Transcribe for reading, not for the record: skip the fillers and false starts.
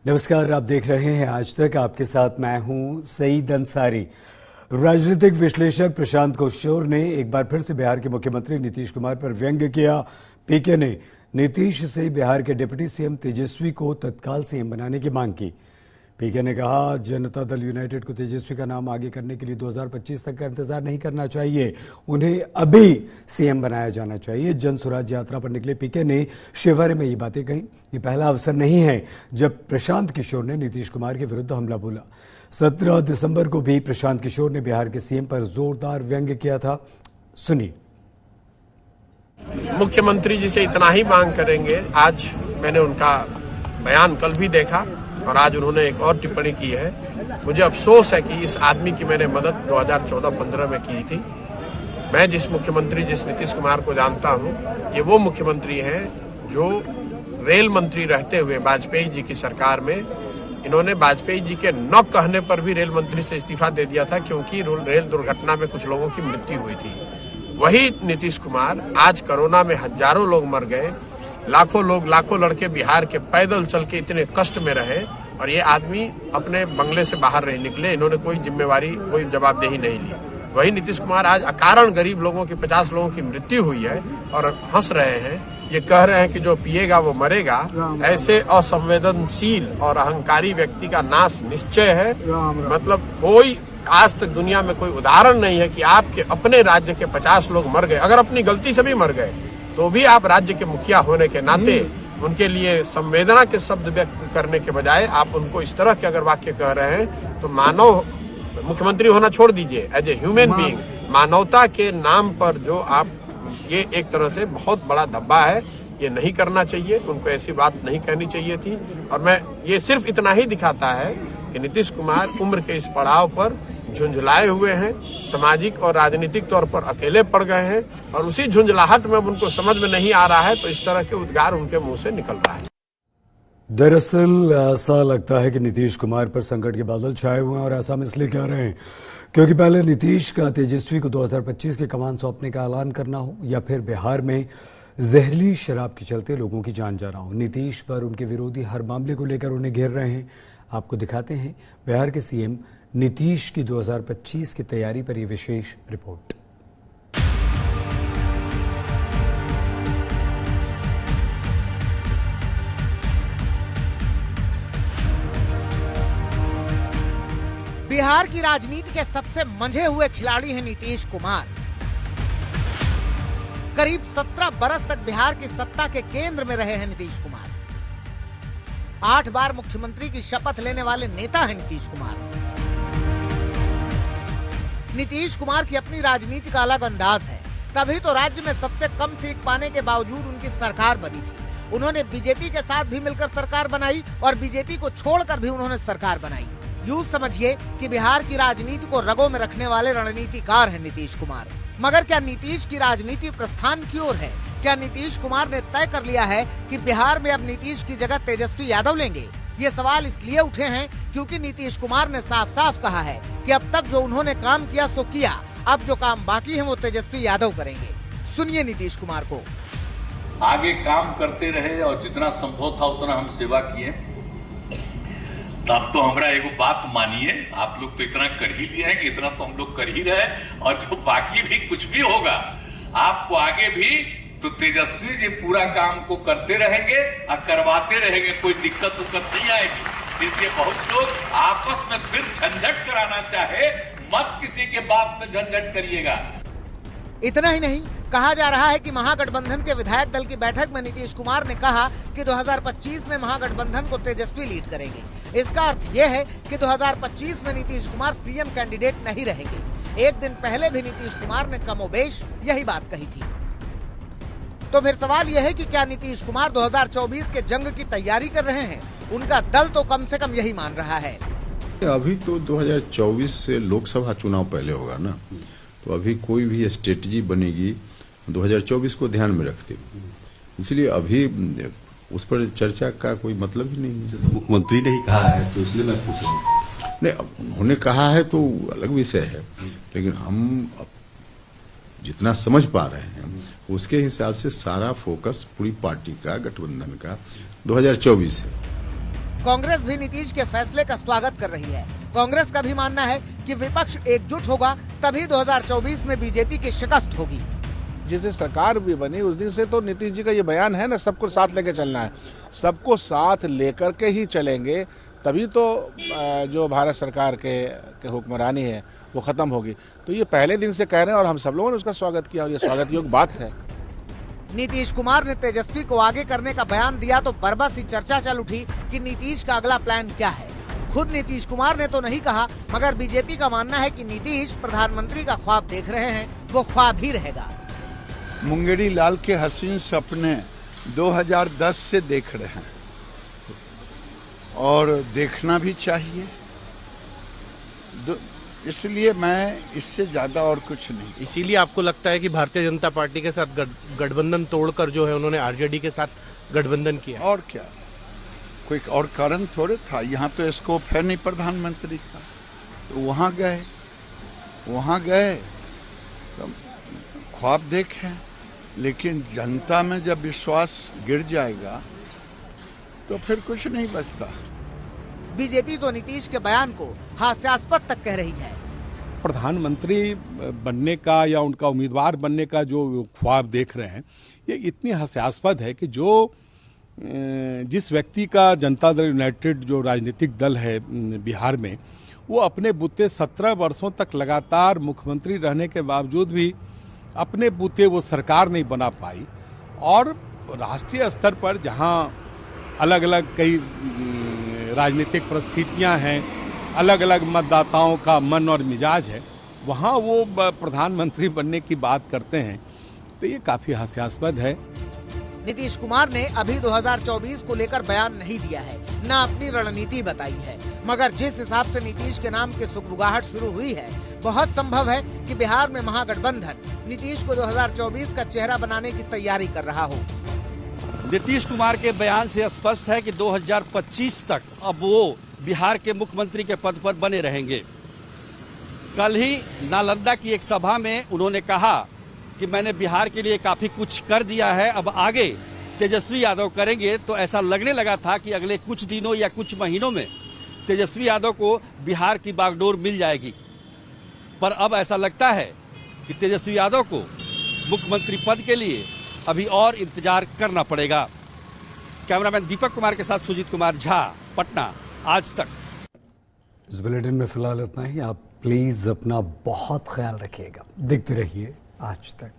नमस्कार, आप देख रहे हैं आज तक। आपके साथ मैं हूं सईद अंसारी। राजनीतिक विश्लेषक प्रशांत किशोर ने एक बार फिर से बिहार के मुख्यमंत्री नीतीश कुमार पर व्यंग्य किया। पीके ने नीतीश से बिहार के डिप्टी सीएम तेजस्वी को तत्काल सीएम बनाने की मांग की। पीके ने कहा, जनता दल यूनाइटेड को तेजस्वी का नाम आगे करने के लिए 2025 तक का इंतजार नहीं करना चाहिए, उन्हें अभी सीएम बनाया जाना चाहिए। जन स्वराज यात्रा पर निकले पीके ने शिवहर में ये बातें कही। ये पहला अवसर नहीं है जब प्रशांत किशोर ने नीतीश कुमार के विरुद्ध हमला बोला। 17 दिसंबर को भी प्रशांत किशोर ने बिहार के सीएम पर जोरदार व्यंग्य किया था। सुनिए। मुख्यमंत्री जी से इतना ही मांग करेंगे। आज मैंने उनका बयान कल भी देखा और आज उन्होंने एक और टिप्पणी की है। मुझे अफसोस है कि इस आदमी की मैंने मदद 2014-15 में की थी। मैं जिस नीतीश कुमार को जानता हूं, ये वो मुख्यमंत्री हैं जो रेल मंत्री रहते हुए वाजपेयी जी की सरकार में इन्होंने वाजपेयी जी के न कहने पर भी रेल मंत्री से इस्तीफा दे दिया था, क्योंकि रेल दुर्घटना में कुछ लोगों की मृत्यु हुई थी। वही नीतीश कुमार आज कोरोना में हजारों लोग मर गए, लाखों लड़के बिहार के पैदल चल के इतने कष्ट में रहे और ये आदमी अपने बंगले से बाहर नहीं निकले। इन्होंने कोई जिम्मेवारी, कोई जवाबदेही नहीं ली। वही नीतीश कुमार आज अकारण गरीब लोगों की 50 लोगों की मृत्यु हुई है और हंस रहे हैं। ये कह रहे हैं कि जो पिएगा वो मरेगा। ऐसे असंवेदनशील और अहंकारी व्यक्ति का नाश निश्चय है। मतलब कोई आज तक दुनिया में कोई उदाहरण नहीं है कि आपके अपने राज्य के 50 लोग मर गए, अगर अपनी गलती से भी मर गए तो भी आप राज्य के मुखिया होने के नाते उनके लिए संवेदना के शब्द व्यक्त करने के बजाय आप उनको इस तरह के अगर वाक्य कह रहे हैं तो मानव मुख्यमंत्री होना छोड़ दीजिए, एज ए ह्यूमन बीइंग मानवता के नाम पर जो आप ये एक तरह से बहुत बड़ा धब्बा है, ये नहीं करना चाहिए। उनको ऐसी बात नहीं कहनी चाहिए थी। और मैं ये सिर्फ इतना ही दिखाता है कि नीतीश कुमार उम्र के इस पड़ाव पर झुंझलाए हुए हैं, सामाजिक और राजनीतिक तौर पर अकेले पड़ गए हैं और उसी झुंझलाहट में अब उनको समझ में नहीं आ रहा है तो इस तरह के उद्गार उनके मुंह से निकल रहा है। दरअसल ऐसा लगता है कि नीतीश कुमार पर संकट के बादल छाए हुए हैं और ऐसा हम इसलिए कह रहे हैं क्योंकि पहले नीतीश का तेजस्वी को 2025 के कमान सौंपने का ऐलान करना हो या फिर बिहार में जहरीली शराब के चलते लोगों की जान जा रहा हो, नीतीश पर उनके विरोधी हर मामले को लेकर उन्हें घेर रहे हैं। आपको दिखाते हैं बिहार के सीएम नीतीश की 2025 की तैयारी पर यह विशेष रिपोर्ट। बिहार की राजनीति के सबसे मंझे हुए खिलाड़ी हैं नीतीश कुमार। करीब 17 बरस तक बिहार की सत्ता के केंद्र में रहे हैं नीतीश कुमार। 8 बार मुख्यमंत्री की शपथ लेने वाले नेता हैं नीतीश कुमार। नीतीश कुमार की अपनी राजनीति का अलग अंदाज है, तभी तो राज्य में सबसे कम सीट पाने के बावजूद उनकी सरकार बनी थी। उन्होंने बीजेपी के साथ भी मिलकर सरकार बनाई और बीजेपी को छोड़कर भी उन्होंने सरकार बनाई। यूं समझिए कि बिहार की राजनीति को रगों में रखने वाले रणनीतिकार हैं नीतीश कुमार। मगर क्या नीतीश की राजनीति प्रस्थान की ओर है? क्या नीतीश कुमार ने तय कर लिया है कि बिहार में अब नीतीश की जगह तेजस्वी यादव लेंगे? ये सवाल इसलिए उठे हैं क्योंकि नीतीश कुमार ने साफ साफ कहा है कि अब तक जो उन्होंने काम किया सो किया, अब जो काम बाकी है वो तेजस्वी यादव करेंगे। सुनिए नीतीश कुमार को। आगे काम करते रहे और जितना संभव था उतना हम सेवा किए। तब तो हमारा एगो बात मानिए, आप लोग तो इतना कर ही लिए हैं कि इतना तो हम लोग कर ही रहे, और जो बाकी भी कुछ भी होगा आपको आगे भी तो तेजस्वी जी पूरा काम को करते रहेंगे और करवाते रहेंगे। कोई दिक्कत नहीं आएगी। इसलिए बहुत लोग आपस में फिर झंझट कराना चाहे, मत किसी के बात में झंझट करिएगा। इतना ही नहीं, कहा जा रहा है कि महागठबंधन के विधायक दल की बैठक में नीतीश कुमार ने कहा कि 2025 में महागठबंधन को तेजस्वी लीड करेंगे। इसका अर्थ यह है कि 2025 में नीतीश कुमार सीएम कैंडिडेट नहीं रहेंगे। एक दिन पहले भी नीतीश कुमार ने कमोबेश यही बात कही थी। तो फिर सवाल यह है कि क्या नीतीश कुमार 2024 के जंग की तैयारी कर रहे हैं? उनका दल तो कम से कम यही मान रहा है। अभी तो 2024 से लोकसभा चुनाव पहले होगा ना, तो अभी कोई भी स्ट्रेटजी बनेगी 2024 को ध्यान में रखते हुए, इसलिए अभी उस पर चर्चा का कोई मतलब ही नहीं है। मुख्यमंत्री ने ही कहा है तो इसलिए मैं पूछ रहा हूँ। नहीं, उन्होंने कहा है तो अलग विषय है, लेकिन हम जितना समझ पा रहे हैं उसके हिसाब से सारा फोकस पूरी पार्टी का, गठबंधन का 2024 है। कांग्रेस भी नीतीश के फैसले का स्वागत कर रही है। कांग्रेस का भी मानना है कि विपक्ष एकजुट होगा तभी 2024 में बीजेपी की शिकस्त होगी। जिस दिन सरकार भी बनी उस दिन से तो नीतीश जी का ये बयान है ना, सबको साथ लेके चलना है। सबको साथ लेकर के ही चलेंगे तभी तो जो भारत सरकार के हुक्मरानी है वो खत्म होगी। तो ये पहले दिन से कह रहे हैं और हम सब लोगों ने उसका स्वागत किया और ये स्वागत योग्य बात है। नीतीश कुमार ने तेजस्वी को आगे करने का बयान दिया तो बरबस ही चर्चा चल उठी कि नीतीश का अगला प्लान क्या है। खुद नीतीश कुमार ने तो नहीं कहा, मगर बीजेपी का मानना है कि नीतीश प्रधानमंत्री का ख्वाब देख रहे हैं, वो ख्वाब ही रहेगा। मुंगेरी लाल के हसीन सपने 2010 से देख रहे हैं और देखना भी चाहिए, इसलिए मैं इससे ज्यादा और कुछ नहीं। इसीलिए आपको लगता है कि भारतीय जनता पार्टी के साथ गठबंधन तोड़कर जो है उन्होंने आरजेडी के साथ गठबंधन किया? और क्या, कोई और कारण थोड़े था। यहाँ तो स्कोप है नहीं प्रधानमंत्री का, तो वहाँ गए तो ख्वाब देखें, लेकिन जनता में जब विश्वास गिर जाएगा तो फिर कुछ नहीं बचता। बीजेपी तो नीतीश के बयान को हास्यास्पद तक कह रही है। प्रधानमंत्री बनने का या उनका उम्मीदवार बनने का जो ख्वाब देख रहे हैं, ये इतनी हास्यास्पद है कि जिस व्यक्ति का जनता दल यूनाइटेड जो राजनीतिक दल है बिहार में, वो अपने बूते 17 वर्षों तक लगातार मुख्यमंत्री रहने के बावजूद भी अपने बूते वो सरकार नहीं बना पाई। और राष्ट्रीय स्तर पर जहाँ अलग अलग कई राजनीतिक परिस्थितियाँ हैं, अलग अलग मतदाताओं का मन और मिजाज है, वहाँ वो प्रधानमंत्री बनने की बात करते हैं, तो ये काफ़ी हास्यास्पद है। नीतीश कुमार ने अभी 2024 को लेकर बयान नहीं दिया है, न अपनी रणनीति बताई है, मगर जिस हिसाब से नीतीश के नाम की सुगबुगाहट शुरू हुई है, बहुत संभव है कि बिहार में महागठबंधन नीतीश को 2024 का चेहरा बनाने की तैयारी कर रहा हो। नीतीश कुमार के बयान से स्पष्ट है कि 2025 तक अब वो बिहार के मुख्यमंत्री के पद पर बने रहेंगे। कल ही नालंदा की एक सभा में उन्होंने कहा कि मैंने बिहार के लिए काफी कुछ कर दिया है, अब आगे तेजस्वी यादव करेंगे। तो ऐसा लगने लगा था कि अगले कुछ दिनों या कुछ महीनों में तेजस्वी यादव को बिहार की बागडोर मिल जाएगी, पर अब ऐसा लगता है कि तेजस्वी यादव को मुख्यमंत्री पद के लिए अभी और इंतजार करना पड़ेगा। कैमरामैन दीपक कुमार के साथ सुजीत कुमार झा, पटना, आज तक। इस बुलेटिन में फिलहाल इतना ही। आप प्लीज अपना बहुत ख्याल रखिएगा। देखते रहिए आज तक।